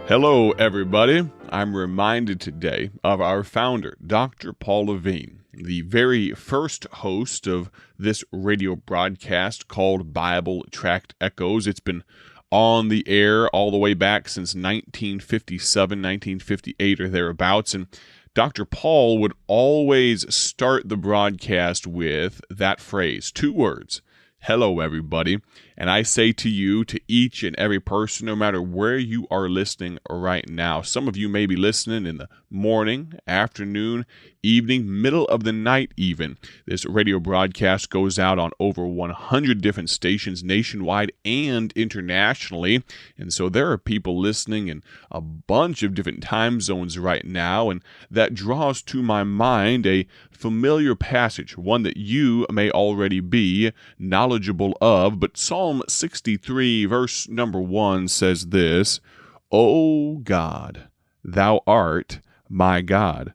Hello, everybody. I'm reminded today of our founder, Dr. Paul Levine, the very first host of this radio broadcast called Bible Tract Echoes. It's been on the air all the way back since 1957, 1958 or thereabouts, and Dr. Paul would always start the broadcast with that phrase, two words, "Hello, everybody." And I say to you, to each and every person, no matter where you are listening right now, some of you may be listening in the morning, afternoon, evening, middle of the night even. This radio broadcast goes out on over 100 different stations nationwide and internationally. And so there are people listening in a bunch of different time zones right now. And that draws to my mind a familiar passage, one that you may already be knowledgeable of. But Psalm 63, verse number 1 says this, "O God, thou art my God.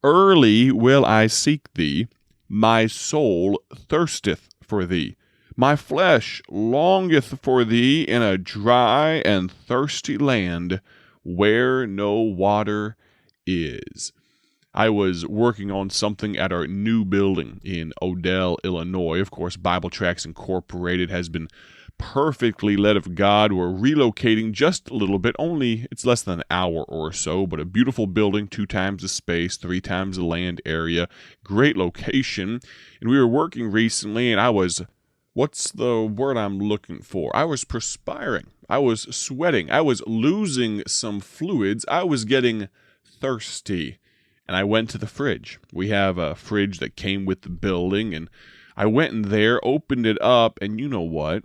Early will I seek thee. My soul thirsteth for thee. My flesh longeth for thee in a dry and thirsty land where no water is." I was working on something at our new building in Odell, Illinois. Of course, Bible Tracts Incorporated has been perfectly led of God. We're relocating just a little bit, it's less than an hour or so, but a beautiful building, 2 times the space, 3 times the land area, great location. And we were working recently, and what's the word I'm looking for? I was perspiring. I was sweating. I was losing some fluids. I was getting thirsty. And I went to the fridge. We have a fridge that came with the building, and I went in there, opened it up, and you know what?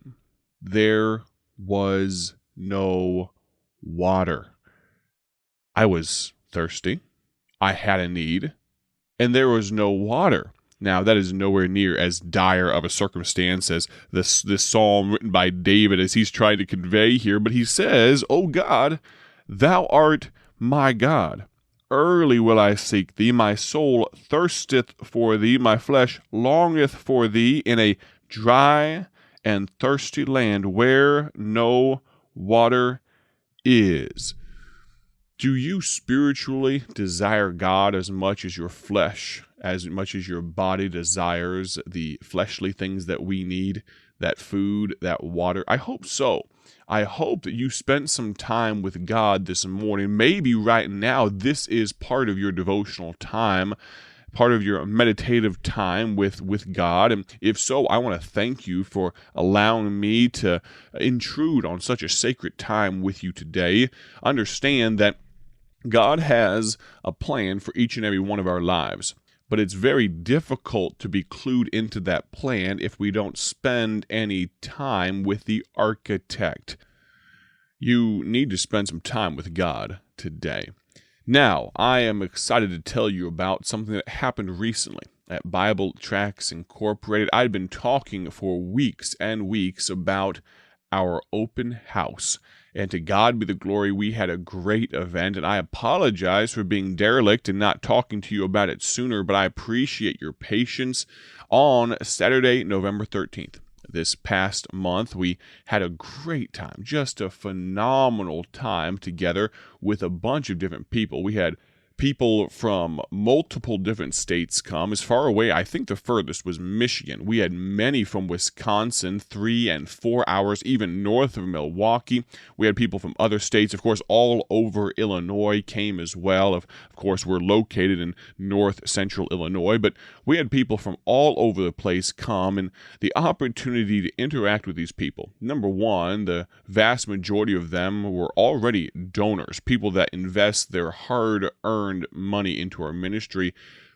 There was no water. I was thirsty. I had a need, and there was no water. Now, that is nowhere near as dire of a circumstance as this psalm written by David as he's trying to convey here, but he says, "O God, thou art my God. Early will I seek thee, my soul thirsteth for thee, my flesh longeth for thee in a dry and thirsty land where no water is." Do you spiritually desire God as much as your flesh, as much as your body desires the fleshly things that we need, that food, that water? I hope so. I hope that you spent some time with God this morning. Maybe right now this is part of your devotional time, part of your meditative time with God. And if so, I want to thank you for allowing me to intrude on such a sacred time with you today. Understand that God has a plan for each and every one of our lives. But it's very difficult to be clued into that plan if we don't spend any time with the architect. You need to spend some time with God today. Now, I am excited to tell you about something that happened recently at Bible Tracts Incorporated. I'd been talking for weeks and weeks about our open house. And to God be the glory, we had a great event, and I apologize for being derelict and not talking to you about it sooner, but I appreciate your patience. On Saturday, November 13th, this past month, we had a great time, just a phenomenal time together with a bunch of different people. We had people from multiple different states come. As far away, I think the furthest was Michigan. We had many from Wisconsin, 3 and 4 hours, even north of Milwaukee. We had people from other states. Of course, all over Illinois came as well. Of course, we're located in north central Illinois, but we had people from all over the place come, and the opportunity to interact with these people. Number one, the vast majority of them were already donors, people that invest their hard-earned money into our ministry,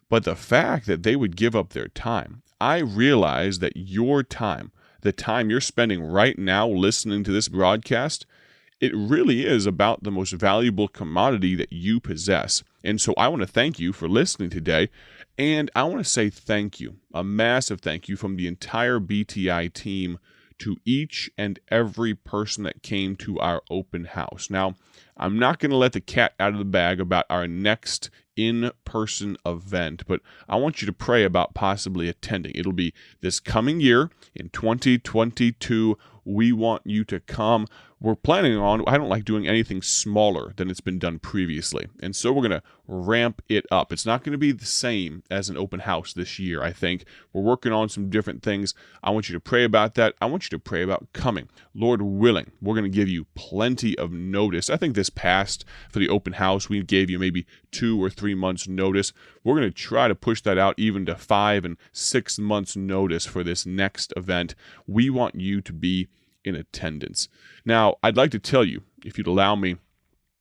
but the fact that they would give up their time, I realize that your time, the time you're spending right now listening to this broadcast, it really is about the most valuable commodity that you possess. And so I want to thank you for listening today, and I want to say thank you, a massive thank you from the entire BTI team to each and every person that came to our open house. Now, I'm not going to let the cat out of the bag about our next in-person event, but I want you to pray about possibly attending. It'll be this coming year in 2022. We want you to come. We're planning on, I don't like doing anything smaller than it's been done previously. And so we're going to ramp it up. It's not going to be the same as an open house this year, I think. We're working on some different things. I want you to pray about that. I want you to pray about coming. Lord willing, we're going to give you plenty of notice. I think this past for the open house, we gave you maybe 2 or 3 months notice. We're going to try to push that out even to 5 and 6 months notice for this next event. We want you to be in attendance. Now, I'd like to tell you, if you'd allow me,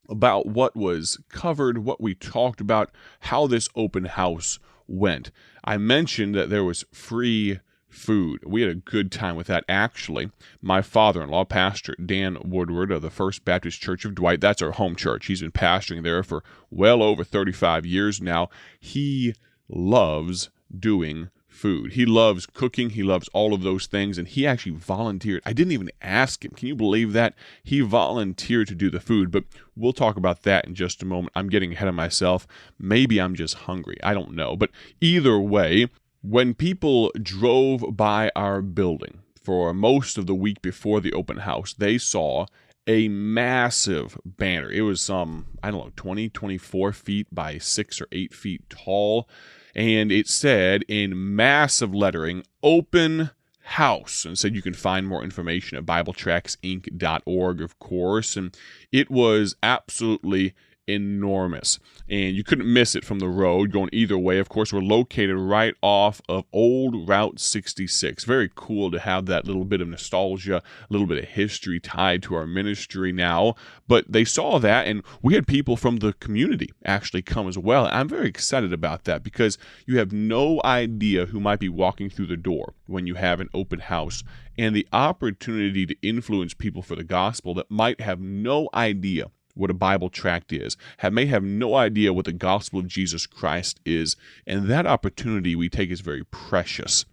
about what was covered, what we talked about, how this open house went. I mentioned that there was free food. We had a good time with that. Actually, my father-in-law, Pastor Dan Woodward of the First Baptist Church of Dwight, that's our home church. He's been pastoring there for well over 35 years now. He loves doing food. He loves cooking. He loves all of those things. And he actually volunteered. I didn't even ask him. Can you believe that? He volunteered to do the food. But we'll talk about that in just a moment. I'm getting ahead of myself. Maybe I'm just hungry. I don't know. But either way, when people drove by our building for most of the week before the open house, they saw a massive banner. It was 20, 24 feet by 6 or 8 feet tall. And it said in massive lettering, open house, and said you can find more information at BibleTractsInc.org, of course. And it was absolutely enormous, and you couldn't miss it from the road going either way. Of course, we're located right off of old Route 66. Very cool to have that little bit of nostalgia, a little bit of history tied to our ministry now. But they saw that, and we had people from the community actually come as well. I'm very excited about that because you have no idea who might be walking through the door when you have an open house, and the opportunity to influence people for the gospel that might have no idea what a Bible tract is, may have no idea what the gospel of Jesus Christ is, and that opportunity we take is very precious.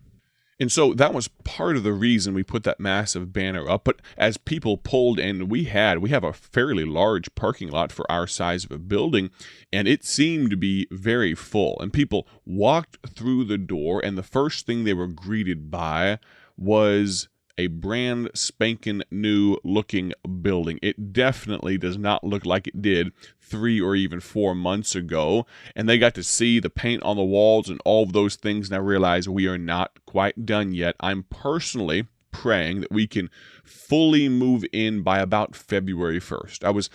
And so that was part of the reason we put that massive banner up. But as people pulled in, we have a fairly large parking lot for our size of a building, and it seemed to be very full. And people walked through the door, and the first thing they were greeted by was a brand spanking new looking building. It definitely does not look like it did 3 or even 4 months ago. And they got to see the paint on the walls and all of those things. And I realize we are not quite done yet. I'm personally praying that we can fully move in by about February 1st.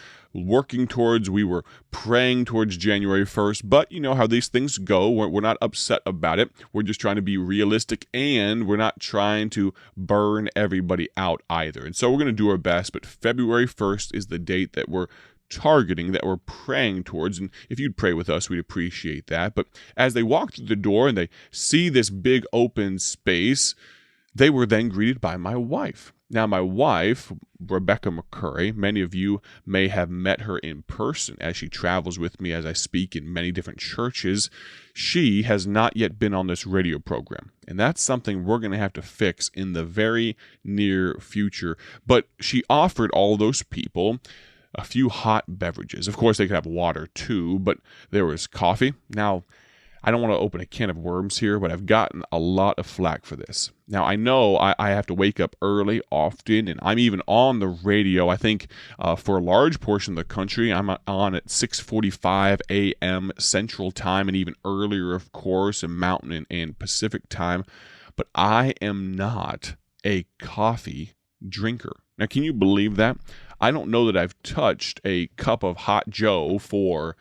We were praying towards January 1st, but you know how these things go. We're not upset about it. We're just trying to be realistic, and we're not trying to burn everybody out either. And so we're going to do our best, but February 1st is the date that we're targeting, that we're praying towards. And if you'd pray with us, we'd appreciate that. But as they walk through the door and they see this big open space, they were then greeted by my wife. Now, my wife, Rebecca McCurry, many of you may have met her in person as she travels with me as I speak in many different churches. She has not yet been on this radio program, and that's something we're going to have to fix in the very near future. But she offered all those people a few hot beverages. Of course, they could have water too, but there was coffee. Now, I don't want to open a can of worms here, but I've gotten a lot of flack for this. Now, I know I have to wake up early often, and I'm even on the radio. I think for a large portion of the country, I'm on at 6:45 a.m. Central Time, and even earlier, of course, in Mountain and Pacific Time. But I am not a coffee drinker. Now, can you believe that? I don't know that I've touched a cup of hot Joe for,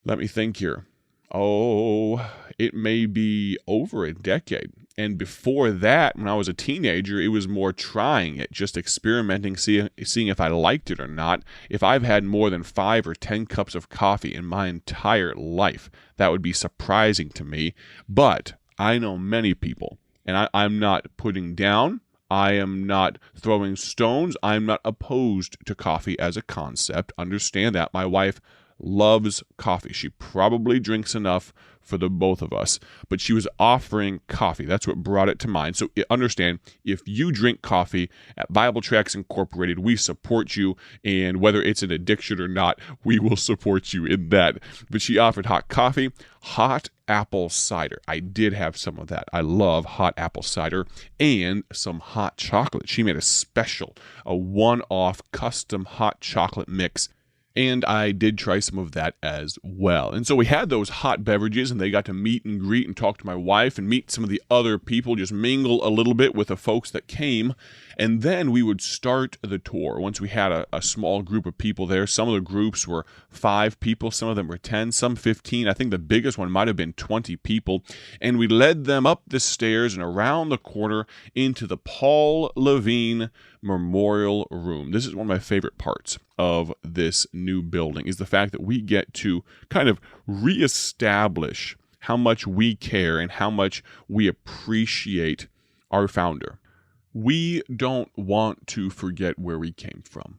let me think here. It may be over a decade. And before that, when I was a teenager, it was more trying it, just experimenting, seeing if I liked it or not. If I've had more than 5 or 10 cups of coffee in my entire life, that would be surprising to me. But I know many people, and I'm not putting down, I am not throwing stones, I'm not opposed to coffee as a concept. Understand that. My wife loves coffee. She probably drinks enough for the both of us, but she was offering coffee. That's what brought it to mind. So understand, if you drink coffee at Bible Tracts Incorporated, we support you, and whether it's an addiction or not, we will support you in that. But she offered hot coffee, hot apple cider. I did have some of that. I love hot apple cider, and some hot chocolate. She made a one-off custom hot chocolate mix, and I did try some of that as well. And so we had those hot beverages, and they got to meet and greet and talk to my wife and meet some of the other people, just mingle a little bit with the folks that came. And then we would start the tour. Once we had a small group of people there, some of the groups were 5 people, some of them were 10, some 15. I think the biggest one might have been 20 people. And we led them up the stairs and around the corner into the Paul Levine Memorial Room. This is one of my favorite parts of this new building, is the fact that we get to kind of reestablish how much we care and how much we appreciate our founder. We don't want to forget where we came from.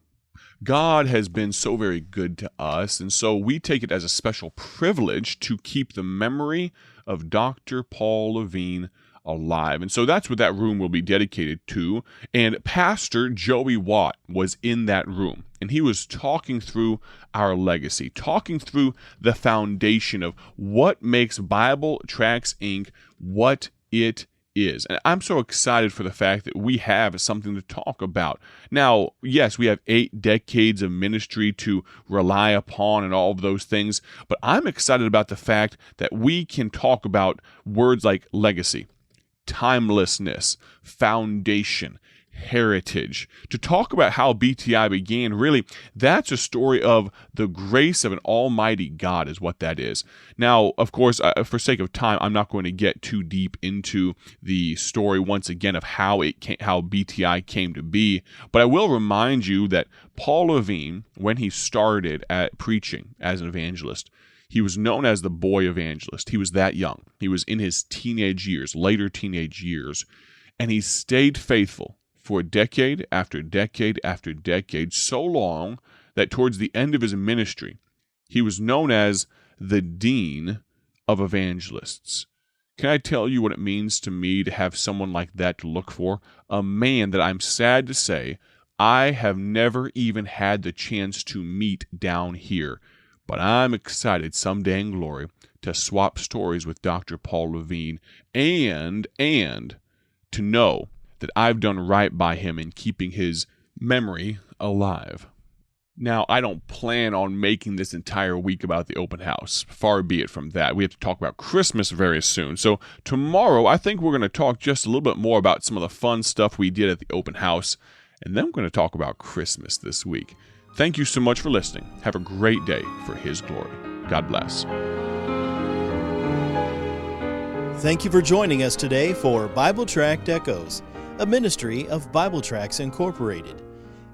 God has been so very good to us, and so we take it as a special privilege to keep the memory of Dr. Paul Levine alive. And so that's what that room will be dedicated to. And Pastor Joey Watt was in that room, and he was talking through our legacy, talking through the foundation of what makes Bible Tracts Inc. what it is. And I'm so excited for the fact that we have something to talk about. Now, yes, we have 8 decades of ministry to rely upon and all of those things, but I'm excited about the fact that we can talk about words like legacy, timelessness, foundation, heritage. To talk about how BTI began, really, that's a story of the grace of an almighty God is what that is. Now, of course, for sake of time, I'm not going to get too deep into the story once again of how BTI came to be, but I will remind you that Paul Levine, when he started at preaching as an evangelist, he was known as the boy evangelist. He was that young. He was in his teenage years, later teenage years, and he stayed faithful for decade after decade after decade, so long that towards the end of his ministry, he was known as the Dean of Evangelists. Can I tell you what it means to me to have someone like that to look for? A man that I'm sad to say I have never even had the chance to meet down here, but I'm excited someday in glory to swap stories with Dr. Paul Levine and to know that I've done right by him in keeping his memory alive. Now, I don't plan on making this entire week about the open house. Far be it from that. We have to talk about Christmas very soon. So tomorrow, I think we're going to talk just a little bit more about some of the fun stuff we did at the open house. And then we're going to talk about Christmas this week. Thank you so much for listening. Have a great day for His glory. God bless. Thank you for joining us today for Bible Tract Echoes, a ministry of Bible Tracts Incorporated.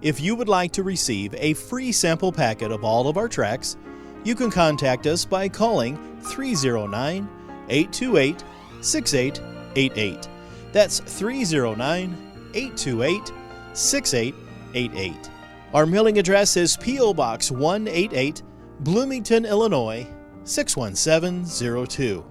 If you would like to receive a free sample packet of all of our tracts, you can contact us by calling 309-828-6888. That's 309-828-6888. Our mailing address is P.O. Box 188, Bloomington, Illinois, 61702.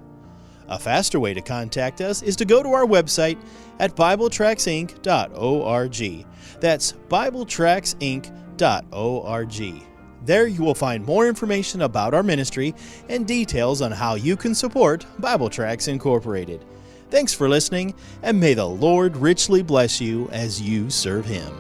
A faster way to contact us is to go to our website at BibleTractsInc.org. That's BibleTractsInc.org. There you will find more information about our ministry and details on how you can support Bible Tracts Incorporated. Thanks for listening, and may the Lord richly bless you as you serve Him.